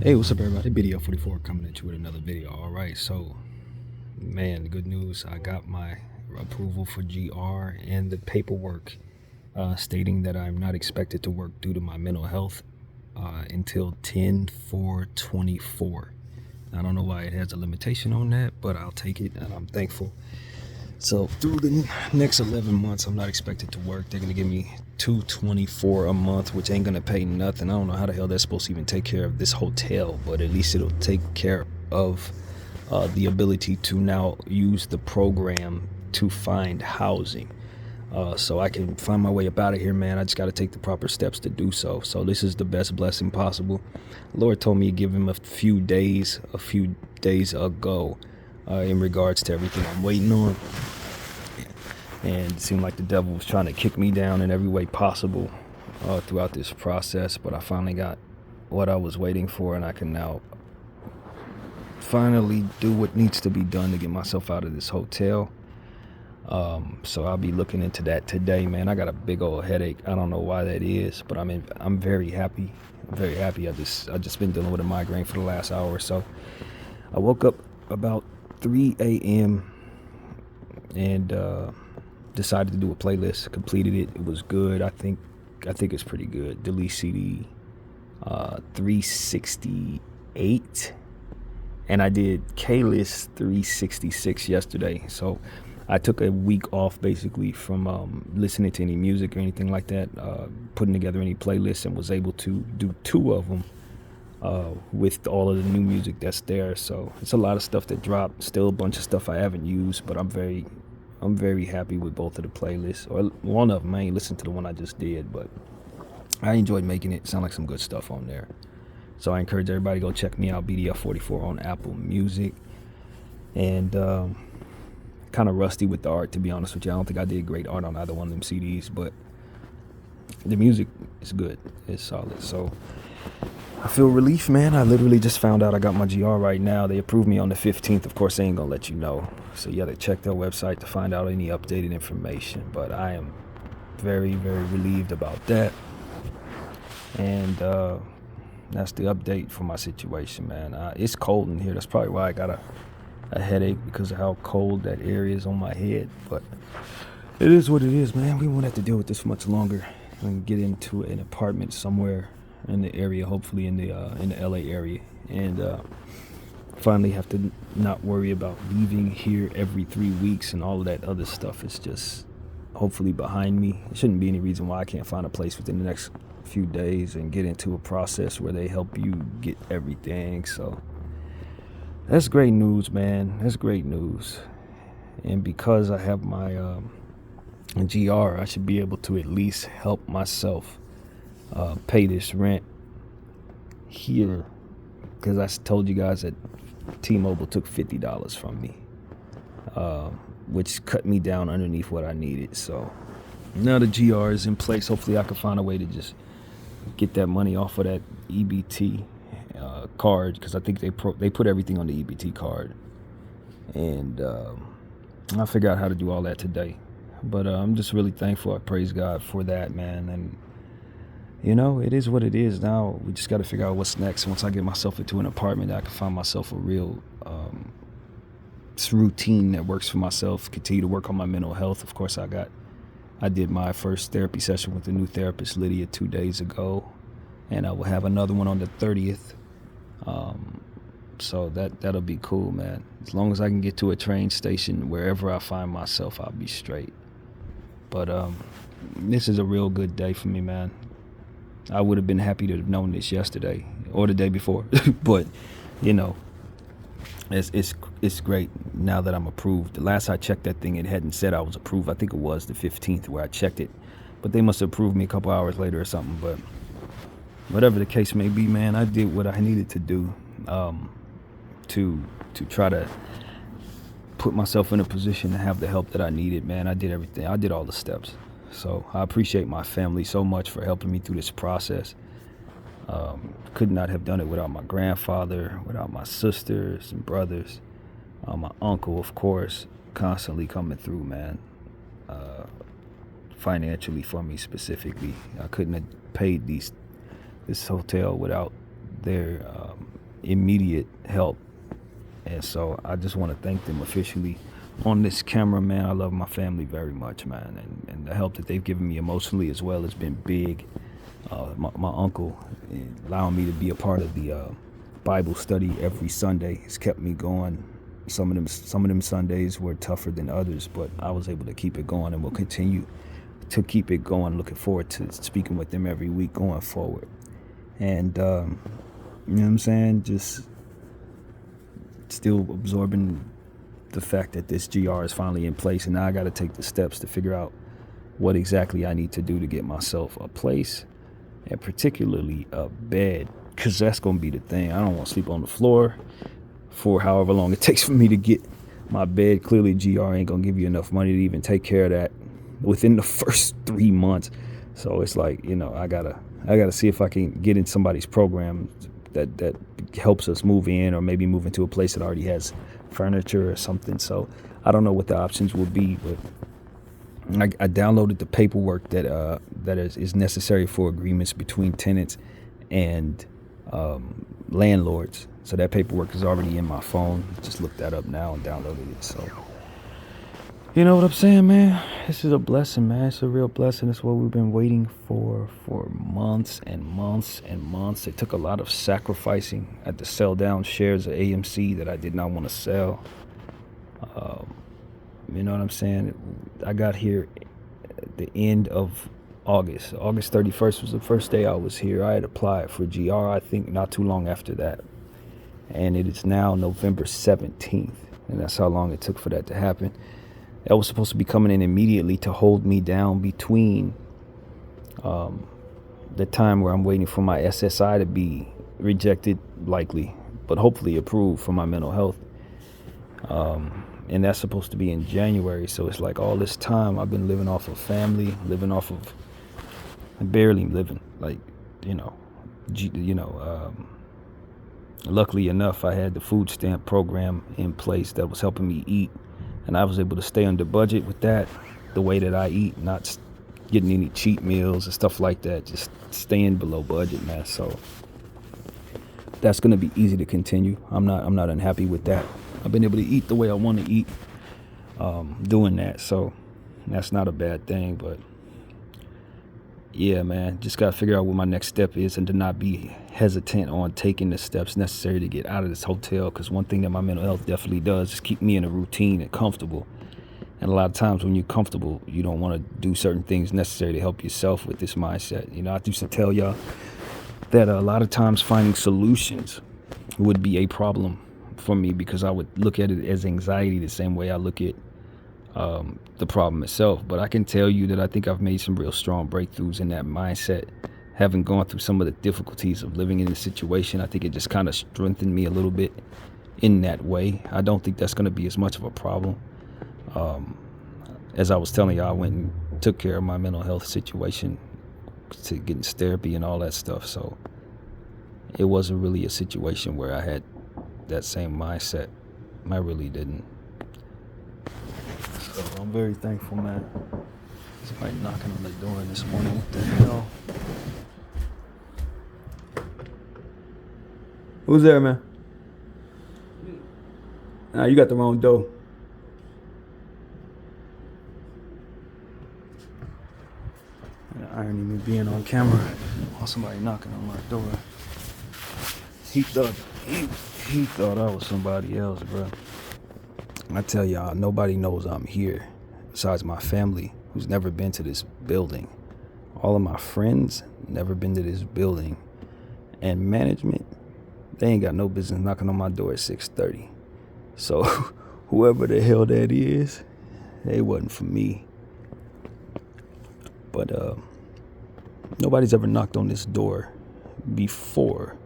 Hey, what's up, everybody? BDF 44 coming at you with another video. All right, so man, good news. I got my approval for GR and the paperwork stating that I'm not expected to work due to my mental health until 10/4/24. I don't know why it has a limitation on that, but I'll take it, and I'm thankful. So through the next 11 months, I'm not expected to work. They're gonna give me $224 a month, which ain't gonna pay nothing. I don't know how the hell that's supposed to even take care of this hotel, but at least it'll take care of the ability to now use the program to find housing. So I can find my way up out of here, man. I just got to take the proper steps to do so. So this is the best blessing possible. Lord told me to give him a few days ago in regards to everything I'm waiting on. And it seemed like the devil was trying to kick me down in every way possible throughout this process. But I finally got what I was waiting for, and I can now finally do what needs to be done to get myself out of this hotel. So I'll be looking into that today, man. I got a big old headache. I don't know why that is, but I'm very happy. I'm very happy. I just been dealing with a migraine for the last hour or so. I woke up about 3 a.m. and decided to do a playlist. Completed it. It was good. I think it's pretty good. Delete CD 368, and I did K-List 366 yesterday. So I took a week off basically from listening to any music or anything like that, putting together any playlists, and was able to do 2 of them with all of the new music that's there. So it's a lot of stuff that dropped, still a bunch of stuff I haven't used, but I'm very happy with both of the playlists, or one of them. I ain't listened to the one I just did, but I enjoyed making it. Sound like some good stuff on there. So I encourage everybody to go check me out, BDF 44 on Apple Music. And kind of rusty with the art, to be honest with you. I don't think I did great art on either one of them CDs, but the music is good. It's solid. So I feel relief, man. I literally just found out I got my GR right now. They approved me on the 15th. Of course, they ain't gonna let you know. So you gotta check their website to find out any updated information. But I am very, very relieved about that. And that's the update for my situation, man. It's cold in here. That's probably why I got a headache, because of how cold that area is on my head. But it is what it is, man. We won't have to deal with this for much longer. And get into an apartment somewhere in the area, hopefully in the LA area, and finally have to not worry about leaving here every 3 weeks and all of that other stuff. Is just hopefully behind me. There shouldn't be any reason why I can't find a place within the next few days and get into a process where they help you get everything. So that's great news, man. That's great news. And because I have my GR, I should be able to at least help myself pay this rent here, because I told you guys that T-Mobile took $50 from me, which cut me down underneath what I needed. So now the GR is in place. Hopefully I can find a way to just get that money off of that EBT card, because I think they put everything on the EBT card, and I'll figure out how to do all that today. But I'm just really thankful. I praise God for that, man. And you know, it is what it is. Now we just got to figure out what's next. Once I get myself into an apartment, I can find myself a real routine that works for myself. Continue to work on my mental health. Of course, I did my first therapy session with the new therapist, Lydia, 2 days ago, and I will have another one on the 30th. So that'll be cool, man. As long as I can get to a train station, wherever I find myself, I'll be straight. But this is a real good day for me, man. I would have been happy to have known this yesterday or the day before, but you know, it's great now that I'm approved. The last I checked that thing, it hadn't said I was approved. I think it was the 15th where I checked it, but they must have approved me a couple hours later or something. But whatever the case may be, man, I did what I needed to do to try to put myself in a position to have the help that I needed, man. I did everything. I did all the steps. So I appreciate my family so much for helping me through this process. Could not have done it without my grandfather, without my sisters and brothers, my uncle, of course, constantly coming through, man. Financially for me specifically, I couldn't have paid this hotel without their immediate help. And so I just want to thank them officially on this camera, man. I love my family very much, man. And the help that they've given me emotionally as well has been big. My uncle allowing me to be a part of the Bible study every Sunday has kept me going. Some of them Sundays were tougher than others, but I was able to keep it going and will continue to keep it going. Looking forward to speaking with them every week going forward. And, you know what I'm saying? Just still absorbing the fact that this GR is finally in place. And now I got to take the steps to figure out what exactly I need to do to get myself a place, and particularly a bed, because that's going to be the thing. I don't want to sleep on the floor for however long it takes for me to get my bed. Clearly, GR ain't going to give you enough money to even take care of that within the first 3 months. So it's like, you know, I gotta see if I can get in somebody's program that helps us move in, or maybe move into a place that already has furniture or something. So I don't know what the options will be, but I downloaded the paperwork that is necessary for agreements between tenants and landlords. So that paperwork is already in my phone. Just looked that up now and downloaded it. So you know what I'm saying, man? This is a blessing, man. It's a real blessing. It's what we've been waiting for months and months and months. It took a lot of sacrificing. I had to sell down shares of AMC that I did not want to sell. You know what I'm saying? I got here at the end of August. August 31st was the first day I was here. I had applied for GR, I think, not too long after that. And it is now November 17th. And that's how long it took for that to happen. That was supposed to be coming in immediately to hold me down between the time where I'm waiting for my SSI to be rejected, likely, but hopefully approved for my mental health. And that's supposed to be in January. So it's like all this time I've been living off of family, barely living, like, luckily enough, I had the food stamp program in place that was helping me eat. And I was able to stay under budget with that, the way that I eat, not getting any cheat meals and stuff like that, just staying below budget, man. So that's going to be easy to continue. I'm not unhappy with that. I've been able to eat the way I want to eat, doing that. So that's not a bad thing. But yeah, man, just got to figure out what my next step is, and to not be hesitant on taking the steps necessary to get out of this hotel. Because one thing that my mental health definitely does is keep me in a routine and comfortable. And a lot of times when you're comfortable, you don't want to do certain things necessary to help yourself with this mindset. You know, I used to tell y'all that a lot of times finding solutions would be a problem for me, because I would look at it as anxiety the same way I look at the problem itself. But I can tell you that I think I've made some real strong breakthroughs in that mindset. Having gone through some of the difficulties of living in this situation, I think it just kind of strengthened me a little bit in that way. I don't think that's going to be as much of a problem. As I was telling you, I went and took care of my mental health situation to get into therapy and all that stuff. So it wasn't really a situation where I had that same mindset. I really didn't. So I'm very thankful, man. Somebody knocking on the door this morning. What the hell? Who's there, man? Nah, you got the wrong door. The irony of me being on camera while somebody knocking on my door. He thought I was somebody else, bro. I tell y'all, nobody knows I'm here besides my family, who's never been to this building. All of my friends never been to this building. And management, they ain't got no business knocking on my door at 6:30. So whoever the hell that is, they wasn't for me. But nobody's ever knocked on this door before,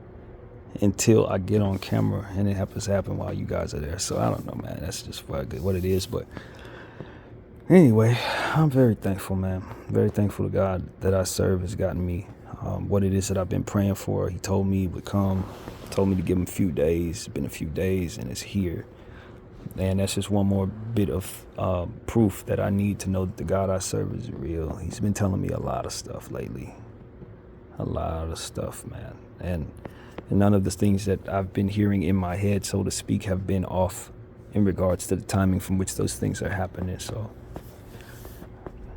until I get on camera, and it happens to happen while you guys are there. So I don't know, man. That's just what it is. But anyway, I'm very thankful, man. Very thankful to God that I serve has gotten me what it is that I've been praying for. He told me it would come. Told me to give him a few days. It's been a few days, and it's here. And that's just one more bit of proof that I need to know that the God I serve is real. He's been telling me a lot of stuff lately. A lot of stuff, man. And none of the things that I've been hearing in my head, so to speak, have been off in regards to the timing from which those things are happening. So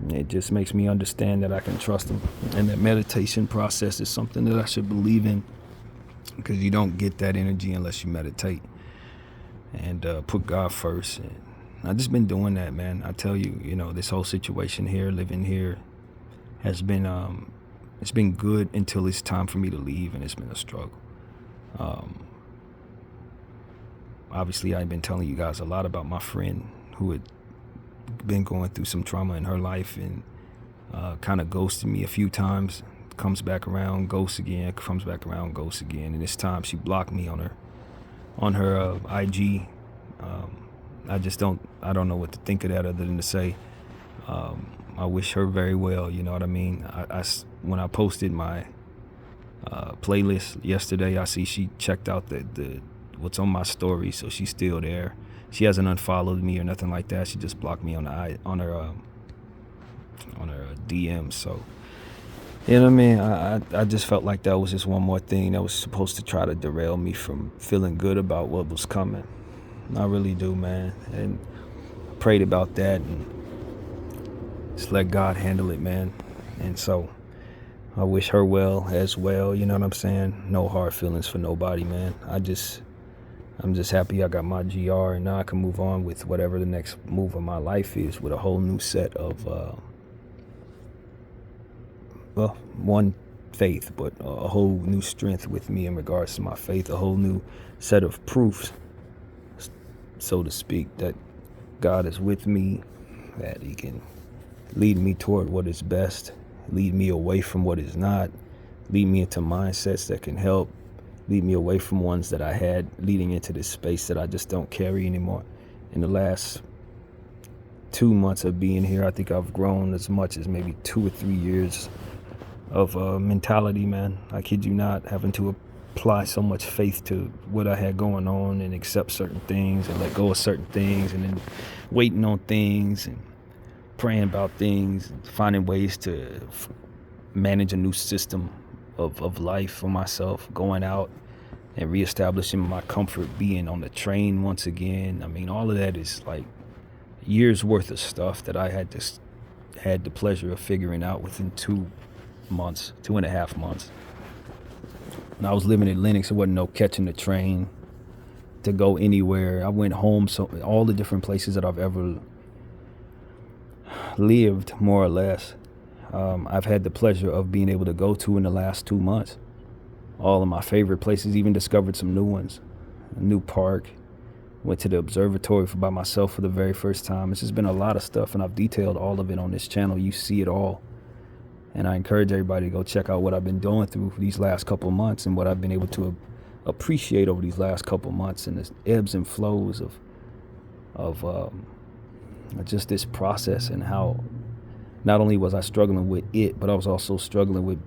it just makes me understand that I can trust him, and that meditation process is something that I should believe in, because you don't get that energy unless you meditate and put God first. And I've just been doing that, man. I tell you, this whole situation here, living here, has been it's been good until it's time for me to leave, and it's been a struggle. Obviously, I've been telling you guys a lot about my friend who had been going through some trauma in her life, and kind of ghosted me a few times, comes back around, ghosts again, comes back around, ghosts again. And this time she blocked me on her IG. I don't know what to think of that, other than to say I wish her very well, you know what I mean? When I posted my playlist yesterday, I see she checked out the what's on my story, so she's still there. She hasn't unfollowed me or nothing like that. She just blocked me on her DM. So, you know what I mean? I just felt like that was just one more thing that was supposed to try to derail me from feeling good about what was coming. I really do, man. And prayed about that and just let God handle it, man. And so I wish her well as well, you know what I'm saying? No hard feelings for nobody, man. I'm just happy I got my GR, and now I can move on with whatever the next move of my life is, with a whole new set of, one, faith, but a whole new strength with me in regards to my faith, a whole new set of proofs, so to speak, that God is with me, that he can lead me toward what is best, lead me away from what is not, lead me into mindsets that can help, lead me away from ones that I had leading into this space that I just don't carry anymore. In the last 2 months of being here, I think I've grown as much as maybe 2 or 3 years of mentality, man. I kid you not, having to apply so much faith to what I had going on, and accept certain things and let go of certain things, and then waiting on things and praying about things, and finding ways to manage a new system of life for myself, going out and reestablishing my comfort, being on the train once again. I mean, all of that is like years worth of stuff that I had the pleasure of figuring out within 2.5 months. When I was living in Lenox, there wasn't no catching the train to go anywhere. I went home, so all the different places that I've ever lived, more or less, I've had the pleasure of being able to go to in the last 2 months. All of my favorite places, even discovered some new ones. A new park, went to the observatory by myself for the very first time. It's just been a lot of stuff, and I've detailed all of it on this channel. You see it all. And I encourage everybody to go check out what I've been going through for these last couple of months, and what I've been able to appreciate over these last couple of months, and the ebbs and flows of just this process, and how not only was I struggling with it, but I was also struggling with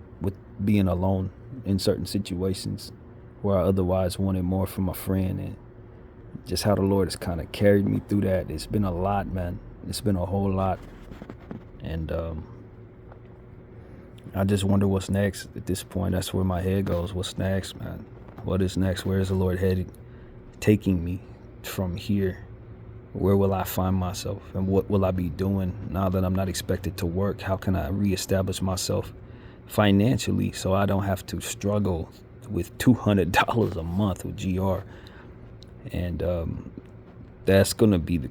being alone in certain situations where I otherwise wanted more from a friend, and just how the Lord has kind of carried me through that. It's been a lot, man. It's been a whole lot. And I just wonder what's next at this point. That's where my head goes. What's next, man? What is next? Where is the Lord headed, taking me from here? Where will I find myself, and what will I be doing now that I'm not expected to work? How can I reestablish myself financially so I don't have to struggle with $200 a month with GR? And that's gonna be the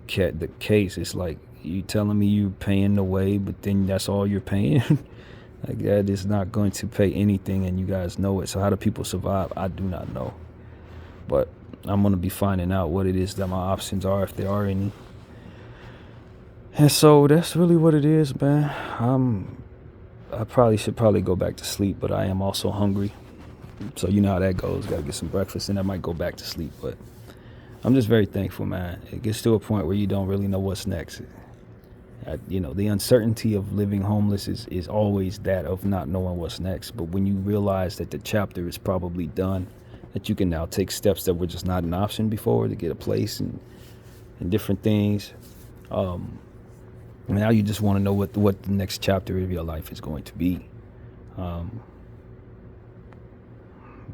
case. It's like, you telling me you're paying the way, but then that's all you're paying? Like, that is not going to pay anything, and you guys know it. So how do people survive? I do not know. But I'm going to be finding out what it is that my options are, if there are any. And so that's really what it is, man. I should go back to sleep, but I am also hungry. So you know how that goes. Got to get some breakfast, and I might go back to sleep. But I'm just very thankful, man. It gets to a point where you don't really know what's next. The uncertainty of living homeless is always that of not knowing what's next. But when you realize that the chapter is probably done, that you can now take steps that were just not an option before, to get a place and different things, now you just want to know what the next chapter of your life is going to be.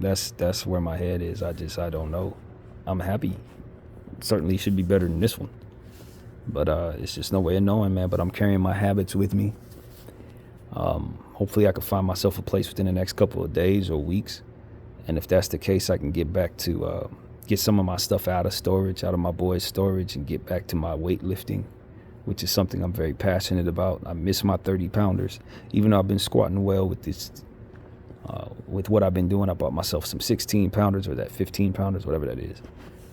That's where my head is. I don't know. I'm happy. Certainly should be better than this one. But it's just no way of knowing, man. But I'm carrying my habits with me. Hopefully I can find myself a place within the next couple of days or weeks. And if that's the case, I can get back to get some of my stuff out of my boys' storage, and get back to my weightlifting, which is something I'm very passionate about. I miss my 30-pounders. Even though I've been squatting well with this, with what I've been doing, I bought myself some 16-pounders or that 15-pounders, whatever that is.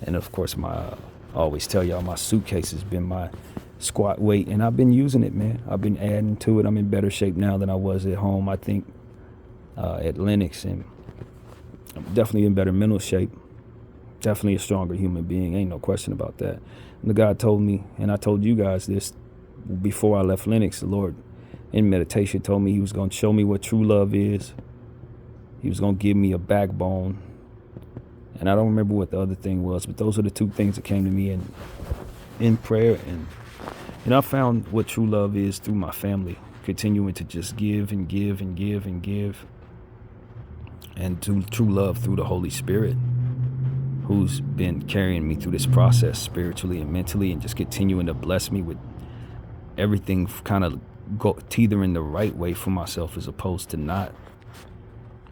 And of course, I always tell y'all, my suitcase has been my squat weight, and I've been using it, man. I've been adding to it. I'm in better shape now than I was at home, I think, at Lennox, and I'm definitely in better mental shape. Definitely a stronger human being. Ain't no question about that. And the God told me, and I told you guys this before I left Lennox, the Lord in meditation told me he was going to show me what true love is. He was going to give me a backbone. And I don't remember what the other thing was, but those are the two things that came to me in prayer. And I found what true love is through my family, continuing to just give and give and give and give. And to true love through the Holy Spirit, who's been carrying me through this process spiritually and mentally, and just continuing to bless me with everything kind of teetering the right way for myself as opposed to not.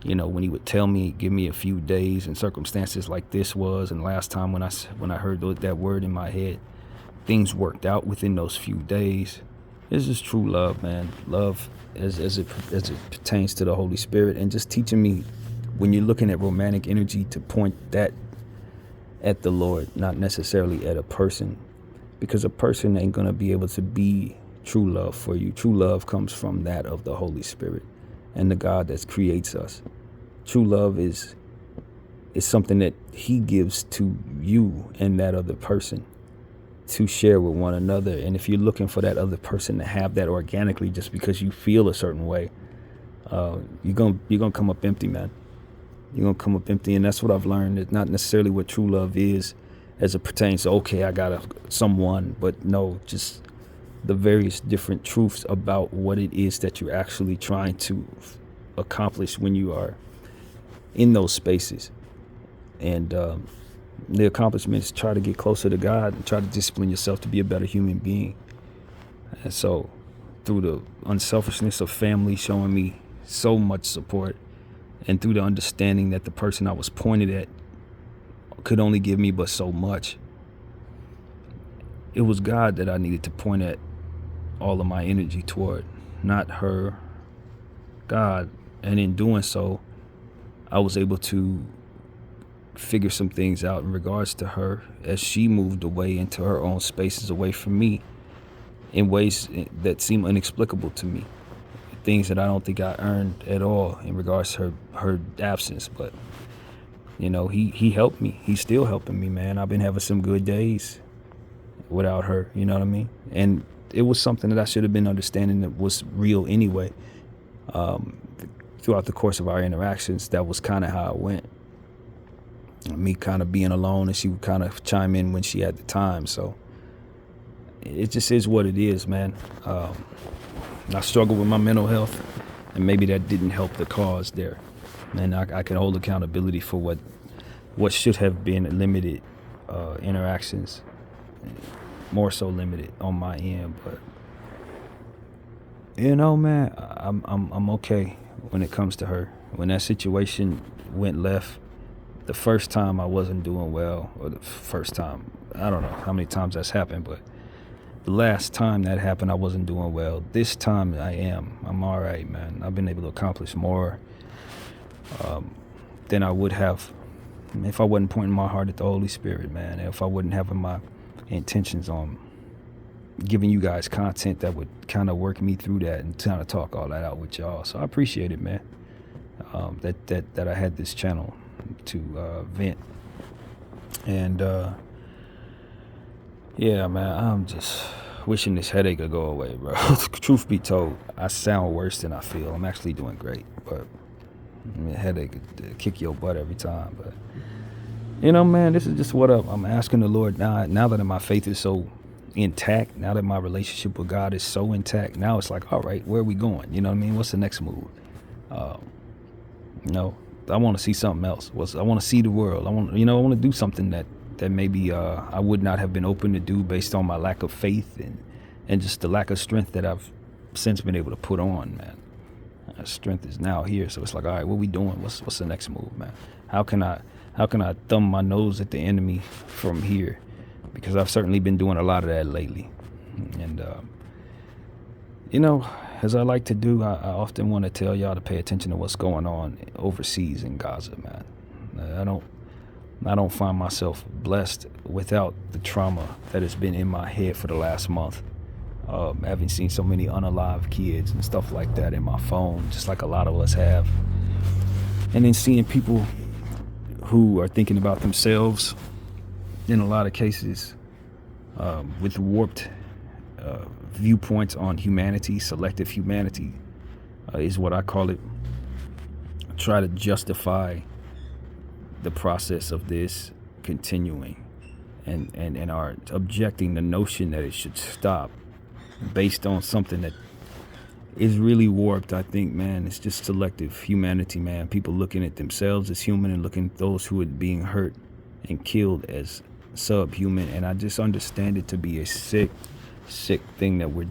You know, when he would tell me, give me a few days, and circumstances like this was, and last time when I heard that word in my head, things worked out within those few days. This is true love, man. Love as it pertains to the Holy Spirit, and just teaching me when you're looking at romantic energy to point that at the Lord, not necessarily at a person, because a person ain't gonna be able to be true love for you. True love comes from that of the Holy Spirit and the God that creates us. True love is something that he gives to you and that other person to share with one another. And if you're looking for that other person to have that organically just because you feel a certain way, you're gonna come up empty, man. You're gonna come up empty. And that's what I've learned. It's not necessarily what true love is as it pertains to, okay, I got someone, but no, just the various different truths about what it is that you're actually trying to accomplish when you are in those spaces. And the accomplishment is try to get closer to God and try to discipline yourself to be a better human being. And so through the unselfishness of family showing me so much support, and through the understanding that the person I was pointed at could only give me but so much, it was God that I needed to point at all of my energy toward, not her, God. And in doing so, I was able to figure some things out in regards to her as she moved away into her own spaces away from me in ways that seem inexplicable to me. Things that I don't think I earned at all in regards to her absence. But, you know, he helped me. He's still helping me, man. I've been having some good days without her, you know what I mean? And it was something that I should have been understanding that was real anyway. Throughout the course of our interactions, that was kind of how it went. Me kind of being alone, and she would kind of chime in when she had the time. So it just is what it is, man. I struggle with my mental health, and maybe that didn't help the cause there. And I can hold accountability for what should have been limited interactions, more so limited on my end. But you know, man, I'm okay when it comes to her. When that situation went left, the first time I wasn't doing well, or the first time, I don't know how many times that's happened, but the last time that happened, I wasn't doing well. This time I am. I'm all right, man. I've been able to accomplish more than I would have if I wasn't pointing my heart at the Holy Spirit, man. If I wasn't having my intentions on giving you guys content that would kind of work me through that and kind of talk all that out with y'all. So I appreciate it, man, that I had this channel to vent. And yeah, man, I'm just wishing this headache would go away, bro. Truth be told, I sound worse than I feel. I'm actually doing great, but headache could kick your butt every time. But you know, man, this is just what I'm asking the Lord now that my faith is so intact, now that my relationship with God is so intact. Now it's like, all right, where are we going? You know what I mean? What's the next move? You know, I want to see something else. I want to see the world. I want to do something that maybe I would not have been open to do based on my lack of faith and just the lack of strength that I've since been able to put on, man. Strength is now here, so it's like, all right, what we doing? What's the next move, man? How can I thumb my nose at the enemy from here? Because I've certainly been doing a lot of that lately. And as I like to do, I often want to tell y'all to pay attention to what's going on overseas in Gaza, man. I don't find myself blessed without the trauma that has been in my head for the last month. Having seen so many unalive kids and stuff like that in my phone, just like a lot of us have. And then seeing people who are thinking about themselves, in a lot of cases, with warped viewpoints on humanity, selective humanity, is what I call it. Try to justify the process of this continuing and are objecting the notion that it should stop based on something that is really warped. I think, man, it's just selective humanity, man. People looking at themselves as human and looking at those who are being hurt and killed as subhuman. And I just understand it to be a sick thing that we're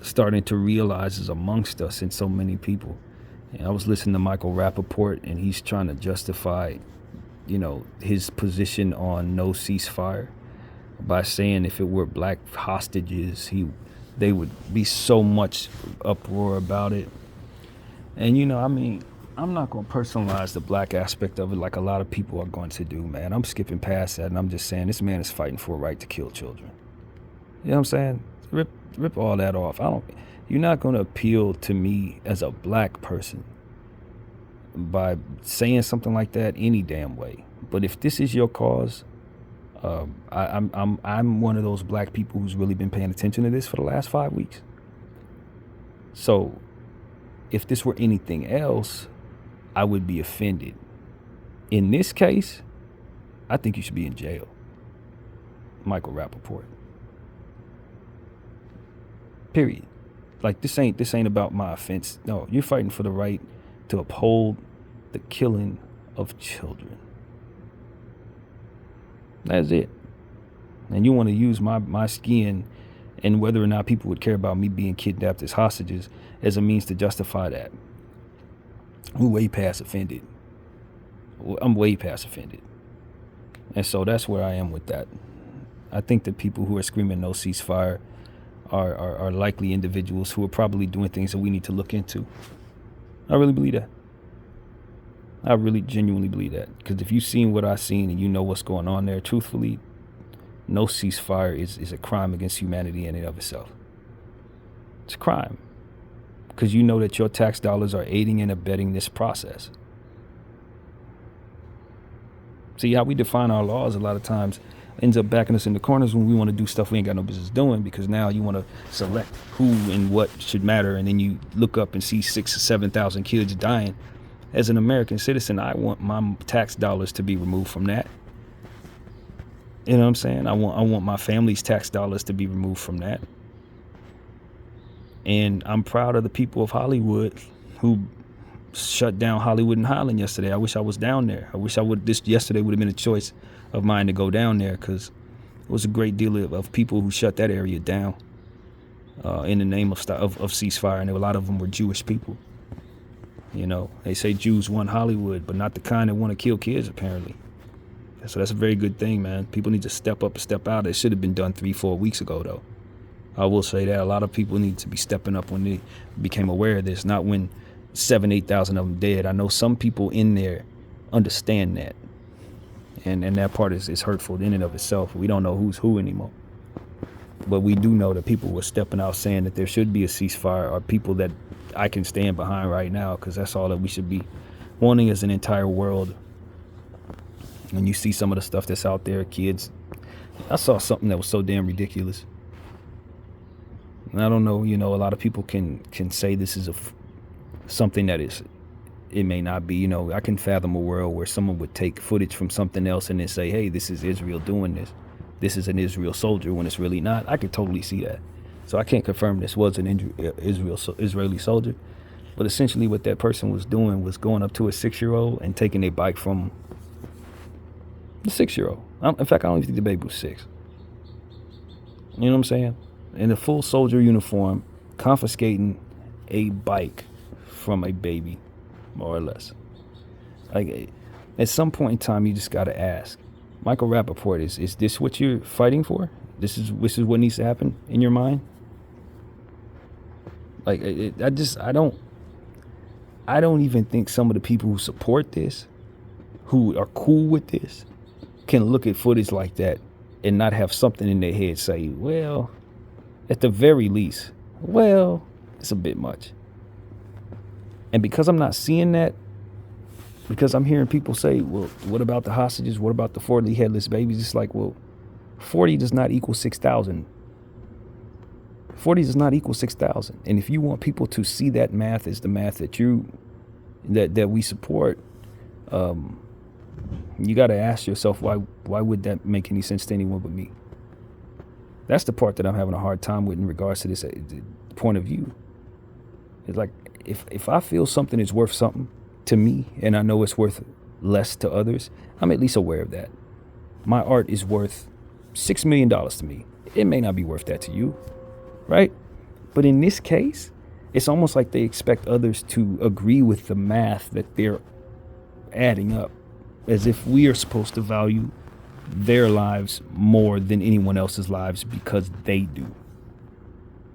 starting to realize is amongst us in so many people. And I was listening to Michael Rappaport, and he's trying to justify, his position on no ceasefire by saying if it were black hostages, they would be so much uproar about it. And I'm not going to personalize the black aspect of it like a lot of people are going to do, man. I'm skipping past that, and I'm just saying this man is fighting for a right to kill children. You know what I'm saying? Rip all that off. You're not going to appeal to me as a black person by saying something like that any damn way. But if this is your cause, I'm one of those black people who's really been paying attention to this for the last 5 weeks. So if this were anything else, I would be offended. In this case, I think you should be in jail. Michael Rappaport. Period. Like, this ain't about my offense. No, you're fighting for the right to uphold the killing of children. That's it. And you want to use my skin and whether or not people would care about me being kidnapped as hostages as a means to justify that. I'm way past offended. And so that's where I am with that. I think that people who are screaming no ceasefire are likely individuals who are probably doing things that we need to look into. I really believe that. I really genuinely believe that. Because if you've seen what I've seen and you know what's going on there, truthfully, no ceasefire is a crime against humanity in and of itself. It's a crime. Because you know that your tax dollars are aiding and abetting this process. See, how we define our laws a lot of times ends up backing us in the corners when we want to do stuff we ain't got no business doing, because now you want to select who and what should matter, and then you look up and see 6,000 or 7,000 kids dying. As an American citizen, I want my tax dollars to be removed from that. You know what I'm saying? I want my family's tax dollars to be removed from that. And I'm proud of the people of Hollywood who shut down Hollywood and Highland yesterday. I wish I was down there. I wish yesterday would have been a choice of mine to go down there, because it was a great deal of people who shut that area down in the name of ceasefire, and a lot of them were Jewish people. They say Jews won Hollywood, but not the kind that want to kill kids, apparently. So that's a very good thing, man. People need to step up and step out. It should have been done 3-4 weeks ago, though. I will say that a lot of people need to be stepping up when they became aware of this, not when 7,000-8,000 of them dead. I know some people in there understand that, and that part is hurtful in and of itself. We don't know who's who anymore, but we do know that people were stepping out saying that there should be a ceasefire are people that I can stand behind right now, because that's all that we should be wanting as an entire world. When you see some of the stuff that's out there, kids, I saw something that was so damn ridiculous. And I don't know, a lot of people can say this is something that it may not be. I can fathom a world where someone would take footage from something else and then say, hey, this is Israel doing this. This is an Israel soldier, when it's really not. I could totally see that. So I can't confirm this was an Israeli soldier, But essentially what that person was doing was going up to a 6-year-old and taking a bike from the 6-year-old. In fact, I don't even think the baby was 6. You know what I'm saying? In a full soldier uniform, confiscating a bike from a baby, more or less. Like, at some point in time, you just got to ask, Michael Rappaport, is this what you're fighting for? This is what needs to happen in your mind? Like, I don't even think some of the people who support this, who are cool with this, can look at footage like that and not have something in their head say, well, at the very least, well, it's a bit much. And because I'm not seeing that, because I'm hearing people say, well, what about the hostages? What about the 40 headless babies? It's like, well, 40 does not equal 6,000. 40 does not equal 6,000. And if you want people to see that math as the math that we support, you got to ask yourself, why would that make any sense to anyone but me? That's the part that I'm having a hard time with in regards to this point of view. It's like, if I feel something is worth something to me, and I know it's worth less to others, I'm at least aware of that. My art is worth $6 million to me. It may not be worth that to you, right? But in this case, it's almost like they expect others to agree with the math that they're adding up, as if we are supposed to value their lives more than anyone else's lives because they do.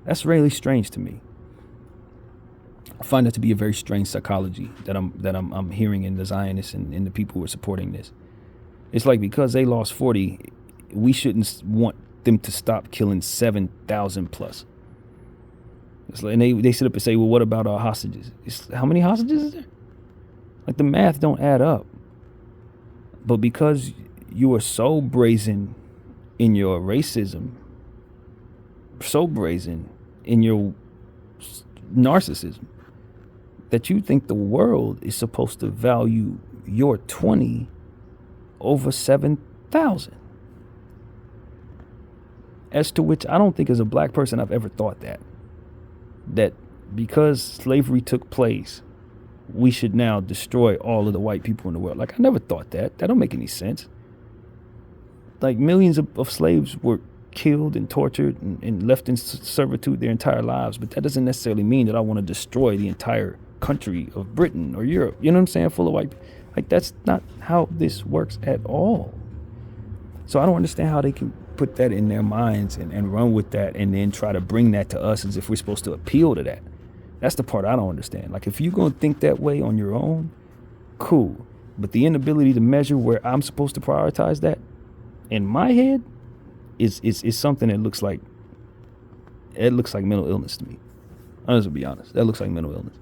That's really strange to me. I find that to be a very strange psychology that I'm hearing in the Zionists and the people who are supporting this. It's like, because they lost 40, we shouldn't want them to stop killing 7,000 plus. It's like, and they sit up and say, well, what about our hostages? How many hostages is there? Like, the math don't add up. But because you are so brazen in your racism, so brazen in your narcissism, that you think the world is supposed to value your 20 over 7,000. As to which I don't think as a black person I've ever thought that because slavery took place, we should now destroy all of the white people in the world. Like, I never thought that. That don't make any sense. Like, millions of slaves were killed and tortured and left in servitude their entire lives. But that doesn't necessarily mean that I want to destroy the entire country of Britain or Europe. You know what I'm saying? Full of white people. Like, that's not how this works at all. So I don't understand how they can put that in their minds and run with that and then try to bring that to us as if we're supposed to appeal to that. That's the part I don't understand. Like, if you're going to think that way on your own, cool. But the inability to measure where I'm supposed to prioritize that in my head is something that looks like mental illness to me. I'm just gonna be honest. That looks like mental illness.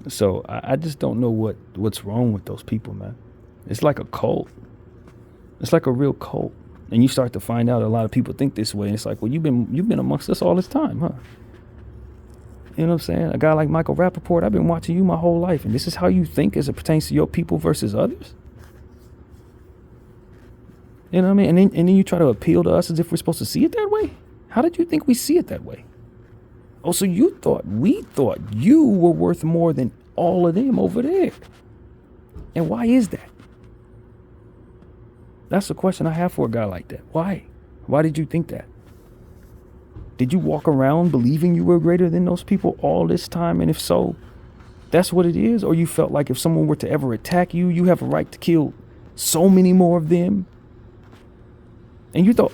So I just don't know what's wrong with those people, man. It's like a cult. It's like a real cult. And you start to find out a lot of people think this way. And it's like, well, you've been amongst us all this time, huh? You know what I'm saying? A guy like Michael Rappaport, I've been watching you my whole life, and this is how you think as it pertains to your people versus others? You know what I mean? And then you try to appeal to us as if we're supposed to see it that way? How did you think we see it that way? Oh, so we thought you were worth more than all of them over there. And why is that? That's the question I have for a guy like that. Why? Why did you think that? Did you walk around believing you were greater than those people all this time? And if so, that's what it is? Or you felt like if someone were to ever attack you, you have a right to kill so many more of them? And you thought,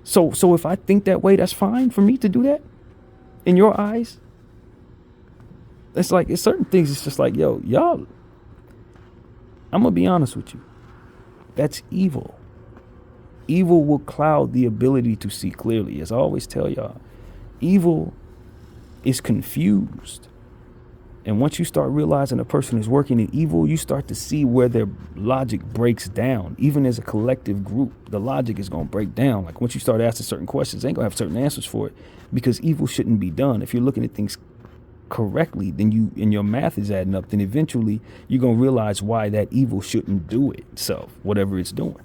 so if I think that way, that's fine for me to do that? In your eyes? It's like, it's certain things, it's just like, yo, y'all, I'm going to be honest with you. That's evil. Evil will cloud the ability to see clearly. As I always tell y'all, evil is confused. And once you start realizing a person is working in evil, you start to see where their logic breaks down. Even as a collective group, the logic is going to break down. Like, once you start asking certain questions, they ain't going to have certain answers for it, because evil shouldn't be done. If you're looking at things correctly, then your math is adding up, then eventually you're going to realize why that evil shouldn't do itself, whatever it's doing.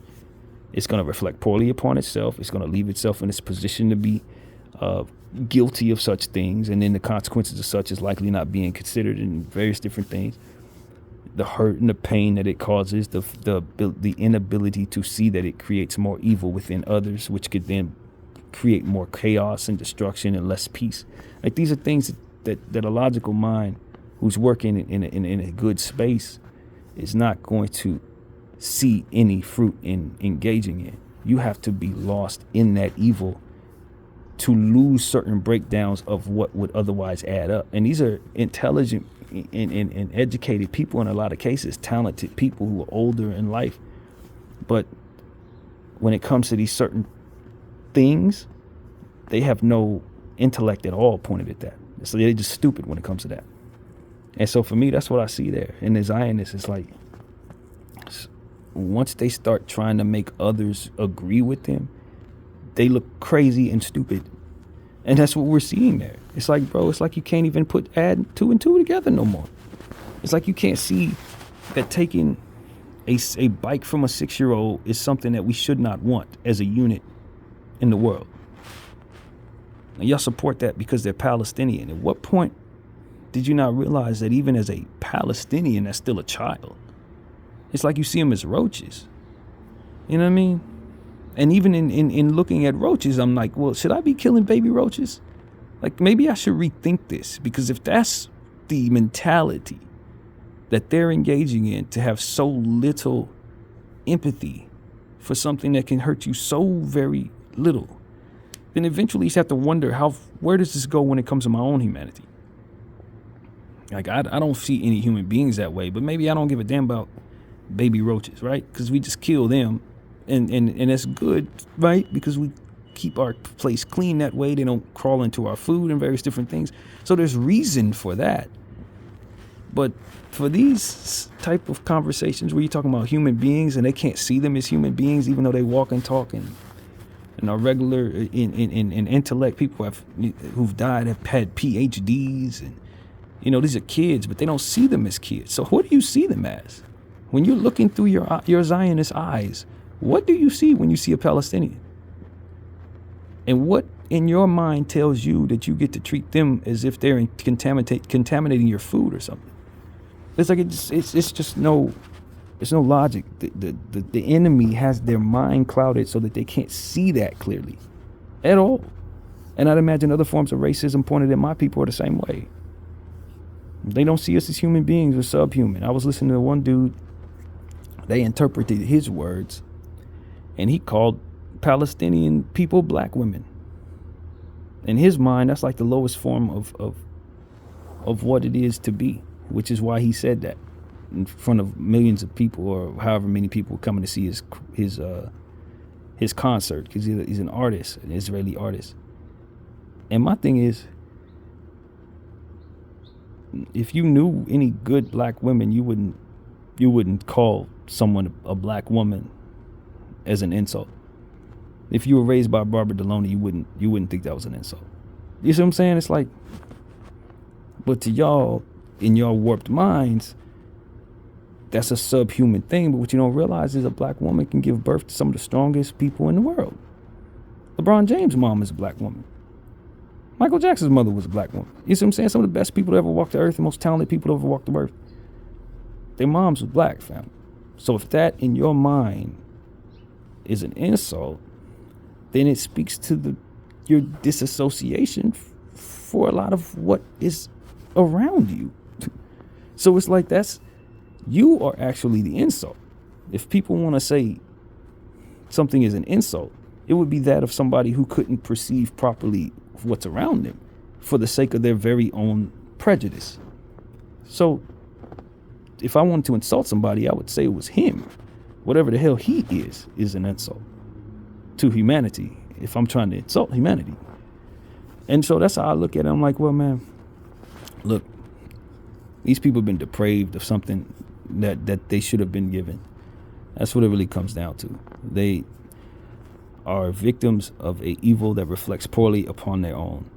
It's going to reflect poorly upon itself. It's going to leave itself in its position to be guilty of such things, and then the consequences of such is likely not being considered in various different things. The hurt and the pain that it causes, the inability to see that it creates more evil within others, which could then create more chaos and destruction and less peace. Like, these are things that a logical mind who's working in a good space is not going to see any fruit in engaging in. You have to be lost in that evil to lose certain breakdowns of what would otherwise add up. And these are intelligent and educated people in a lot of cases, talented people who are older in life. But when it comes to these certain things, they have no intellect at all pointed at that. So they're just stupid when it comes to that. And so for me, that's what I see there. And the Zionists, it's like, once they start trying to make others agree with them, they look crazy and stupid. And that's what we're seeing there. It's like, bro, it's like you can't even add 2 and 2 together no more. It's like you can't see that taking a bike from a 6-year-old is something that we should not want as a unit in the world. Now, y'all support that because they're Palestinian. At what point did you not realize that even as a Palestinian, that's still a child? It's like you see them as roaches. You know what I mean? And even in looking at roaches, I'm like, well, should I be killing baby roaches? Like, maybe I should rethink this, because if that's the mentality that they're engaging in, to have so little empathy for something that can hurt you so very little, then eventually you have to wonder, where does this go when it comes to my own humanity? Like, I don't see any human beings that way, but maybe I don't give a damn about baby roaches, right? Because we just kill them. And that's good, right? Because we keep our place clean that way. They don't crawl into our food and various different things. So there's reason for that. But for these type of conversations where you're talking about human beings and they can't see them as human beings, even though they walk and talk and are regular in intellect, people who've died have had PhDs, and these are kids, but they don't see them as kids. So what do you see them as? When you're looking through your Zionist eyes, what do you see when you see a Palestinian? And what in your mind tells you that you get to treat them as if they're contaminating your food or something? It's like it's just no logic. The enemy has their mind clouded so that they can't see that clearly at all. And I'd imagine other forms of racism pointed at my people are the same way. They don't see us as human beings or subhuman. I was listening to one dude. They interpreted his words, and he called Palestinian people black women. In his mind, that's like the lowest form of what it is to be, which is why he said that in front of millions of people, or however many people coming to see his concert, because he's an artist, an Israeli artist. And my thing is, if you knew any good black women, you wouldn't call someone a black woman as an insult. If you were raised by Barbara Deloney, you wouldn't think that was an insult. You see what I'm saying? It's like, but to y'all, in your warped minds, that's a subhuman thing. But what you don't realize is a black woman can give birth to some of the strongest people in the world. LeBron James' mom is a black woman. Michael Jackson's mother was a black woman. You see what I'm saying? Some of the best people to ever walk the earth, the most talented people to ever walk the earth, their moms were black, fam. So if that in your mind is an insult, then it speaks to your disassociation for a lot of what is around you. So it's like you are actually the insult. If people want to say something is an insult, it would be that of somebody who couldn't perceive properly what's around them for the sake of their very own prejudice. So if I wanted to insult somebody, I would say it was him. Whatever the hell he is an insult to humanity if I'm trying to insult humanity. And so that's how I look at it. I'm like, well, man, look, these people have been depraved of something that they should have been given. That's what it really comes down to. They are victims of a evil that reflects poorly upon their own.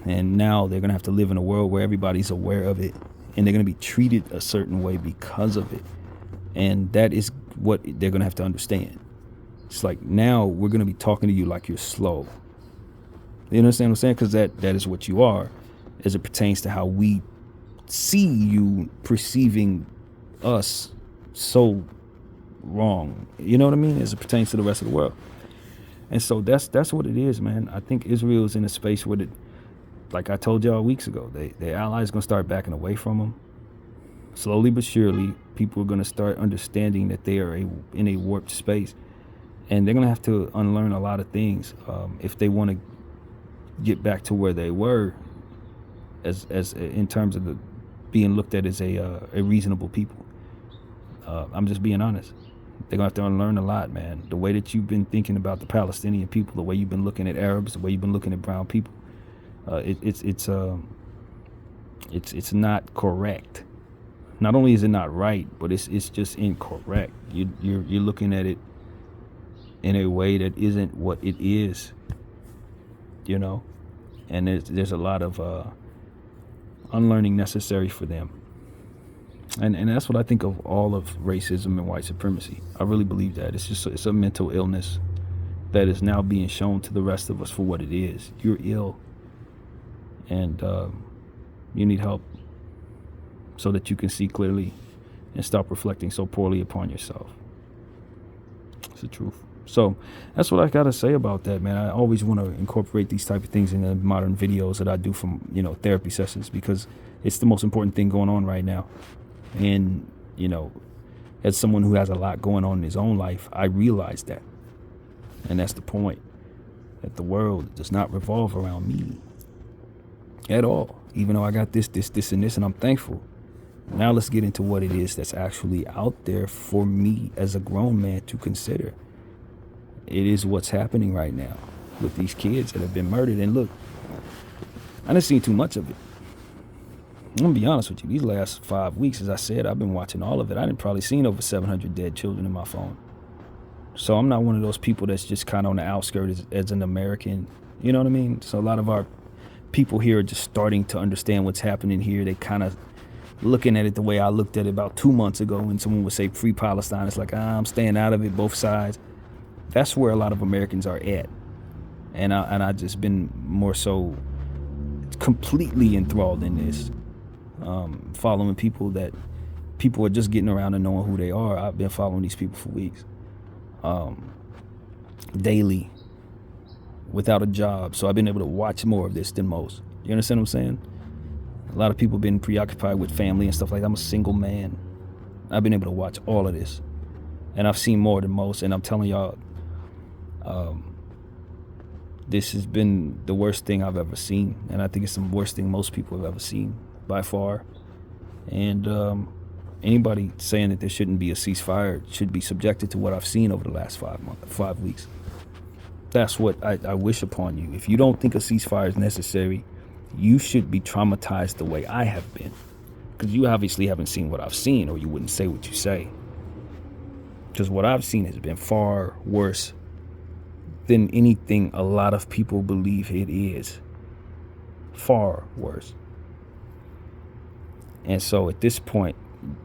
And now they're going to have to live in a world where everybody's aware of it, and they're going to be treated a certain way because of it. And that is what they're going to have to understand. It's like, now we're going to be talking to you like you're slow. You understand what I'm saying? Because that is what you are, as it pertains to how we see you perceiving us so wrong. You know what I mean? As it pertains to the rest of the world. And so that's what it is, man. I think Israel's in a space where, like I told y'all weeks ago, their allies going to start backing away from them. Slowly but surely, people are going to start understanding that they are in a warped space. And they're going to have to unlearn a lot of things if they want to get back to where they were as in terms of being looked at as a reasonable people. I'm just being honest. They're going to have to unlearn a lot, man. The way that you've been thinking about the Palestinian people, the way you've been looking at Arabs, the way you've been looking at brown people, it's not correct. Not only is it not right, but it's just incorrect. You're looking at it in a way that isn't what it is, you know. And there's a lot of unlearning necessary for them. And that's what I think of all of racism and white supremacy. I really believe that. It's a mental illness that is now being shown to the rest of us for what it is. You're ill, and you need help so that you can see clearly and stop reflecting so poorly upon yourself. It's the truth. So that's what I got to say about that, man. I always want to incorporate these type of things in the modern videos that I do from, therapy sessions, because it's the most important thing going on right now. And, as someone who has a lot going on in his own life, I realize that. And that's the point, that the world does not revolve around me at all, even though I got this, and this, and I'm thankful. Now let's get into what it is that's actually out there for me as a grown man to consider. It is what's happening right now with these kids that have been murdered. And look, I done seen too much of it. I'm gonna be honest with you. These last 5 weeks, as I said, I've been watching all of it. I done probably seen over 700 dead children in my phone. So I'm not one of those people that's just kind of on the outskirts as an American. You know what I mean? So a lot of our people here are just starting to understand what's happening here. They kind of looking at it the way I looked at it about 2 months ago when someone would say free Palestine. It's like, I'm staying out of it, both sides. That's where a lot of Americans are at. And I just been more so completely enthralled in this. Following people that people are just getting around and knowing who they are. I've been following these people for weeks, daily, without a job. So I've been able to watch more of this than most. You understand what I'm saying? A lot of people have been preoccupied with family and stuff like that. I'm a single man. I've been able to watch all of this, and I've seen more than most. And I'm telling y'all, this has been the worst thing I've ever seen, and I think it's the worst thing most people have ever seen by far. And anybody saying that there shouldn't be a ceasefire should be subjected to what I've seen over the last 5 weeks. That's what I wish upon you. If you don't think a ceasefire is necessary, you should be traumatized the way I have been, because you obviously haven't seen what I've seen, or you wouldn't say what you say. Because what I've seen has been far worse than anything a lot of people believe it is. Far worse. And so at this point,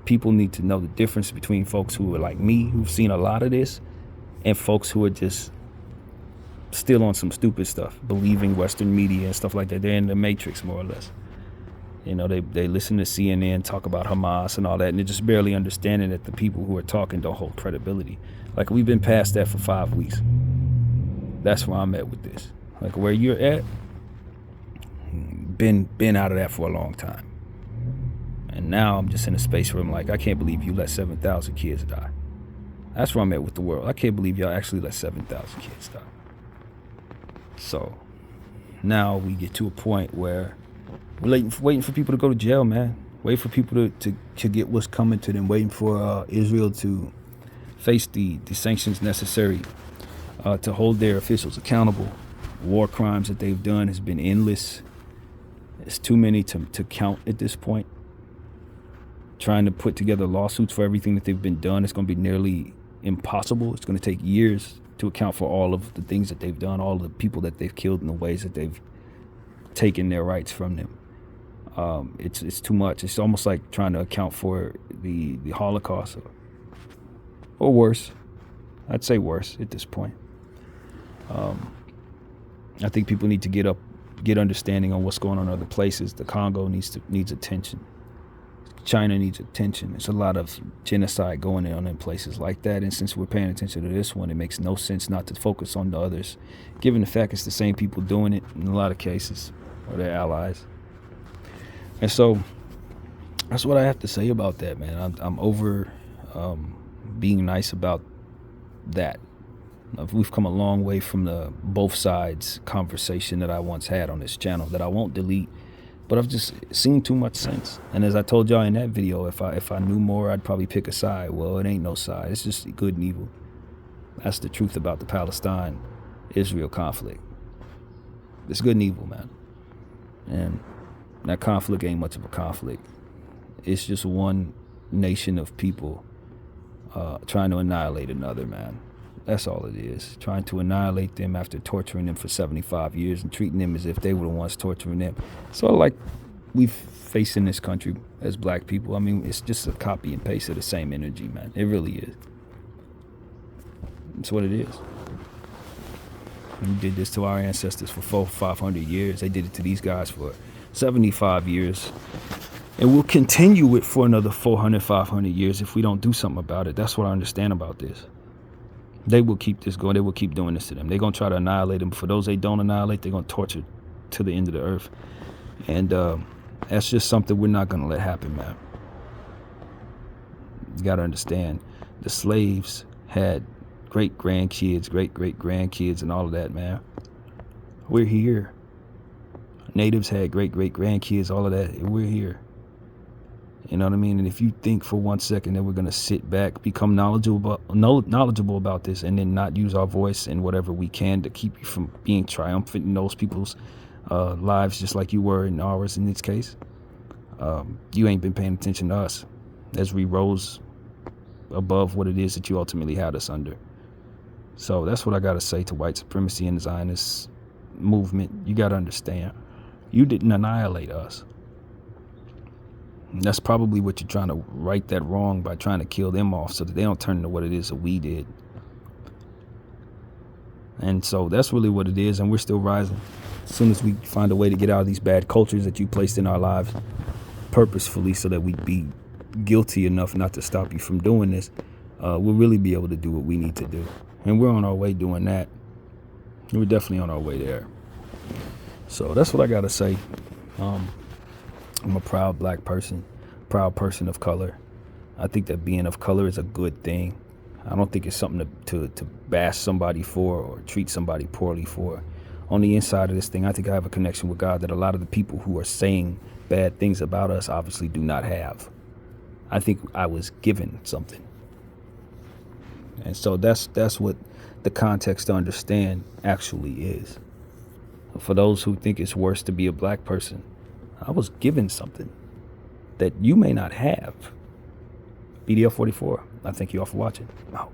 people need to know the difference between folks who are like me, who've seen a lot of this, and folks who are just still on some stupid stuff, believing Western media and stuff like that. They're in the matrix, more or less. They listen to CNN talk about Hamas and all that, and they're just barely understanding that the people who are talking don't hold credibility. Like, we've been past that for 5 weeks. That's where I'm at with this. Like, where you're at, been out of that for a long time. And now I'm just in a space where I'm like, I can't believe you let 7,000 kids die. That's where I'm at with the world. I can't believe y'all actually let 7,000 kids die. So now we get to a point where we're waiting for people to go to jail, man. Wait for people to get what's coming to them. Waiting for Israel to face the sanctions necessary to hold their officials accountable. War crimes that they've done has been endless. It's too many to count at this point. Trying to put together lawsuits for everything that they've been done, it's going to be nearly impossible. It's going to take years to account for all of the things that they've done, all of the people that they've killed, and the ways that they've taken their rights from them. It's too much. It's almost like trying to account for the Holocaust, or worse. I'd say worse at this point. I think people need to get understanding on what's going on in other places. The Congo needs attention. China needs attention. There's a lot of genocide going on in places like that. And since we're paying attention to this one, it makes no sense not to focus on the others, given the fact it's the same people doing it in a lot of cases, or their allies. And so that's what I have to say about that, man. I'm over being nice about that. We've come a long way from the both sides conversation that I once had on this channel that I won't delete, but I've just seen too much sense. And as I told y'all in that video, if I knew more, I'd probably pick a side. Well, it ain't no side. It's just good and evil. That's the truth about the Palestine-Israel conflict. It's good and evil, man. And that conflict ain't much of a conflict. It's just one nation of people trying to annihilate another, man. That's all it is. Trying to annihilate them after torturing them for 75 years and treating them as if they were the ones torturing them. Sort of like we face in this country as black people. I mean, it's just a copy and paste of the same energy, man. It really is. It's what it is. We did this to our ancestors for 400-500 years. They did it to these guys for 75 years. And we'll continue it for another 400-500 years if we don't do something about it. That's what I understand about this. They will keep this going. They will keep doing this to them. They're going to try to annihilate them. For those they don't annihilate, they're going to torture to the end of the earth. And that's just something we're not going to let happen, man. You got to understand, the slaves had great-grandkids, great-great-grandkids, and all of that, man. We're here. Natives had great-great-grandkids, all of that. We're here. You know what I mean? And if you think for 1 second that we're going to sit back, become knowledgeable about this, and then not use our voice and whatever we can to keep you from being triumphant in those people's lives, just like you were in ours in this case, you ain't been paying attention to us as we rose above what it is that you ultimately had us under. So that's what I got to say to white supremacy and the Zionist movement. You got to understand, you didn't annihilate us. That's probably what you're trying to right that wrong by trying to kill them off so that they don't turn into what it is that we did. And so that's really what it is, and we're still rising. As soon as we find a way to get out of these bad cultures that you placed in our lives purposefully so that we'd be guilty enough not to stop you from doing this, we'll really be able to do what we need to do. And we're on our way doing that. We're definitely on our way there. So that's what I got to say. I'm a proud black person, proud person of color. I think that being of color is a good thing. I don't think it's something to bash somebody for or treat somebody poorly for. On the inside of this thing, I think I have a connection with God that a lot of the people who are saying bad things about us obviously do not have. I think I was given something. And so that's what the context to understand actually is. For those who think it's worse to be a black person, I was given something that you may not have. BDF 44. I thank you all for watching. Out.